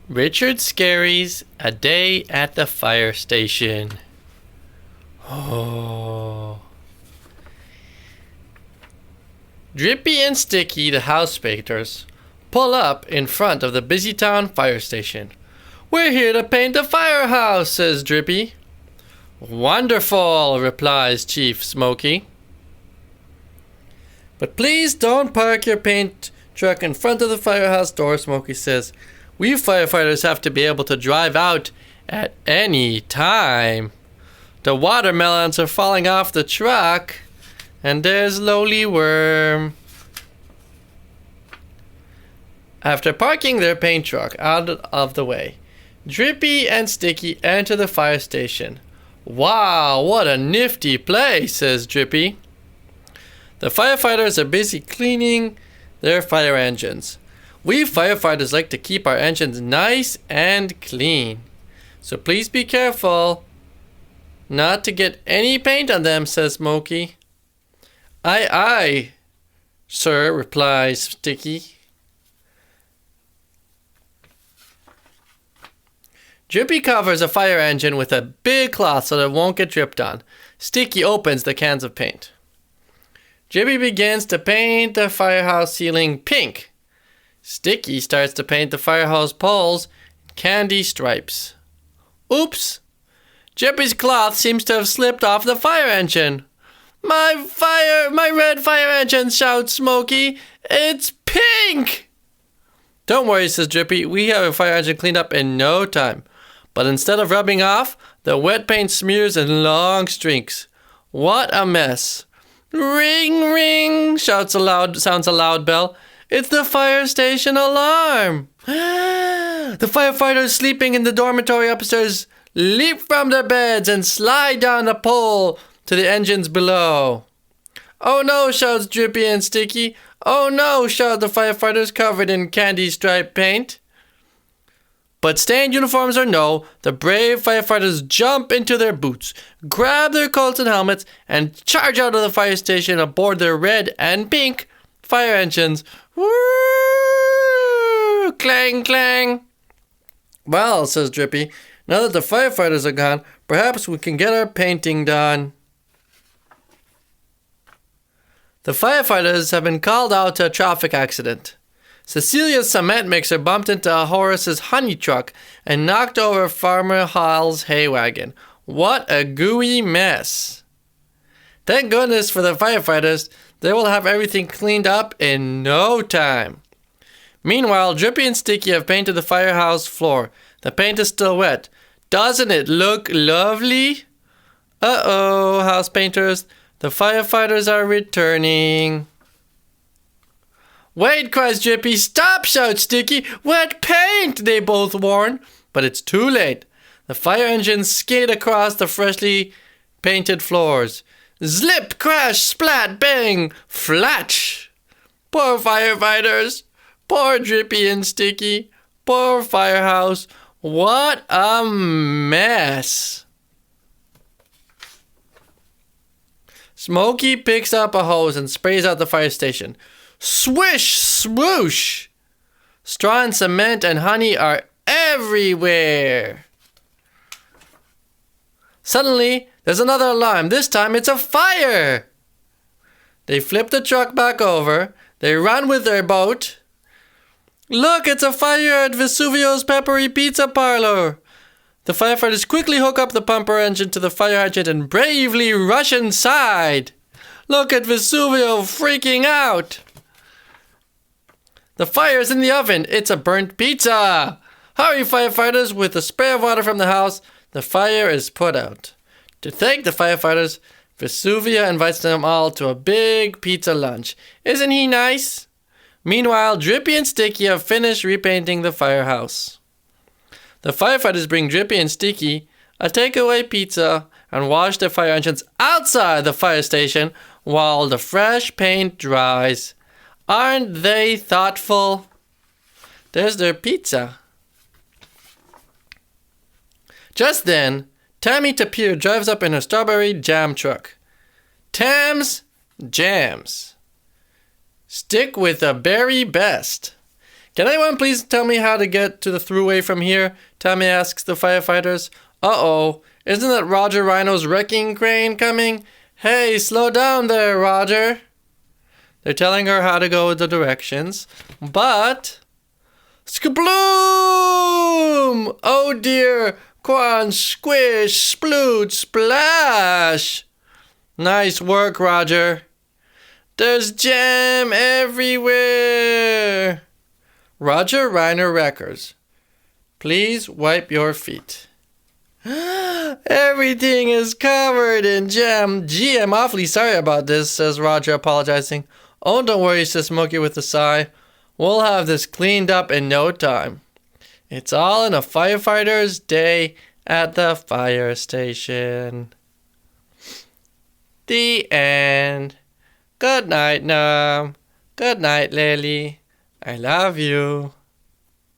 Richard Scarry's A Day at the Fire Station. Oh. Drippy and Sticky, the house painters, pull up in front of the busy town fire station. "We're here to paint the firehouse," says Drippy. "Wonderful," replies Chief Smoky. "But please don't park your paint truck in front of the firehouse door," Smoky says. "We firefighters have to be able to drive out at any time. The watermelons are falling off the truck, and there's Lowly Worm." After parking their paint truck out of the way, Drippy and Sticky enter the fire station. "Wow, what a nifty place," says Drippy. The firefighters are busy cleaning their fire engines. "We firefighters like to keep our engines nice and clean, so please be careful not to get any paint on them," says Smoky. "Aye, aye, sir," replies Sticky. Drippy covers a fire engine with a big cloth so that it won't get dripped on. Sticky opens the cans of paint. Drippy begins to paint the firehouse ceiling pink. Sticky starts to paint the firehouse poles candy stripes. Oops! Drippy's cloth seems to have slipped off the fire engine. My red fire engine," shouts Smoky. "It's pink!" "Don't worry," says Drippy. "We have a fire engine cleaned up in no time." But instead of rubbing off, the wet paint smears in long streaks. What a mess. "Ring, ring," sounds a loud bell. "It's the fire station alarm." The firefighters sleeping in the dormitory upstairs leap from their beds and slide down the pole to the engines below. "Oh no," shouts Drippy and Sticky. "Oh no," shout the firefighters covered in candy stripe paint. But stained uniforms or no, the brave firefighters jump into their boots, grab their coats and helmets, and charge out of the fire station aboard their red and pink fire engines. Woo! Clang, clang. "Well," says Drippy, "now that the firefighters are gone, perhaps we can get our painting done." The firefighters have been called out to a traffic accident. Cecilia's cement mixer bumped into Horace's honey truck and knocked over Farmer Hall's hay wagon. What a gooey mess. Thank goodness for the firefighters. They will have everything cleaned up in no time. Meanwhile, Drippy and Sticky have painted the firehouse floor. The paint is still wet. Doesn't it look lovely? Uh-oh, house painters. The firefighters are returning. "Wait," cries Drippy. "Stop," shouts Sticky. "Wet paint," they both warn. But it's too late. The fire engines skate across the freshly painted floors. Zlip, crash, splat, bang, flatch. Poor firefighters. Poor Drippy and Sticky. Poor firehouse. What a mess. Smoky picks up a hose and sprays out the fire station. Swish, swoosh! Straw and cement and honey are everywhere. Suddenly, there's another alarm. This time it's a fire. They flip the truck back over. They run with their boat. Look, it's a fire at Vesuvio's Peppery Pizza Parlor. The firefighters quickly hook up the pumper engine to the fire hydrant and bravely rush inside. Look at Vesuvio freaking out. The fire's in the oven. It's a burnt pizza. Hurry, firefighters. With a spray of water from the house, the fire is put out. To thank the firefighters, Vesuvio invites them all to a big pizza lunch. Isn't he nice? Meanwhile, Drippy and Sticky have finished repainting the firehouse. The firefighters bring Drippy and Sticky a takeaway pizza and wash their fire engines outside the fire station while the fresh paint dries. Aren't they thoughtful? There's their pizza. Just then, Tammy Tapir drives up in her strawberry jam truck. Tam's Jams. Stick with the berry best. Can anyone please tell me how to get to the throughway from here? Tommy asks the firefighters. Uh-oh, isn't that Roger Rhino's wrecking crane coming? Hey, slow down there, Roger. They're telling her how to go the directions, but... Skabloom! Oh dear! Quan, squish, sploot, splash! Nice work, Roger. There's jam everywhere! Roger Reiner Records. Please wipe your feet. Everything is covered in jam. Gee, I'm awfully sorry about this, says Roger, apologizing. Oh, don't worry, says Smokey with a sigh. We'll have this cleaned up in no time. It's all in a firefighter's day at the fire station. The end. Good night, Nom. Good night, Lily. I love you.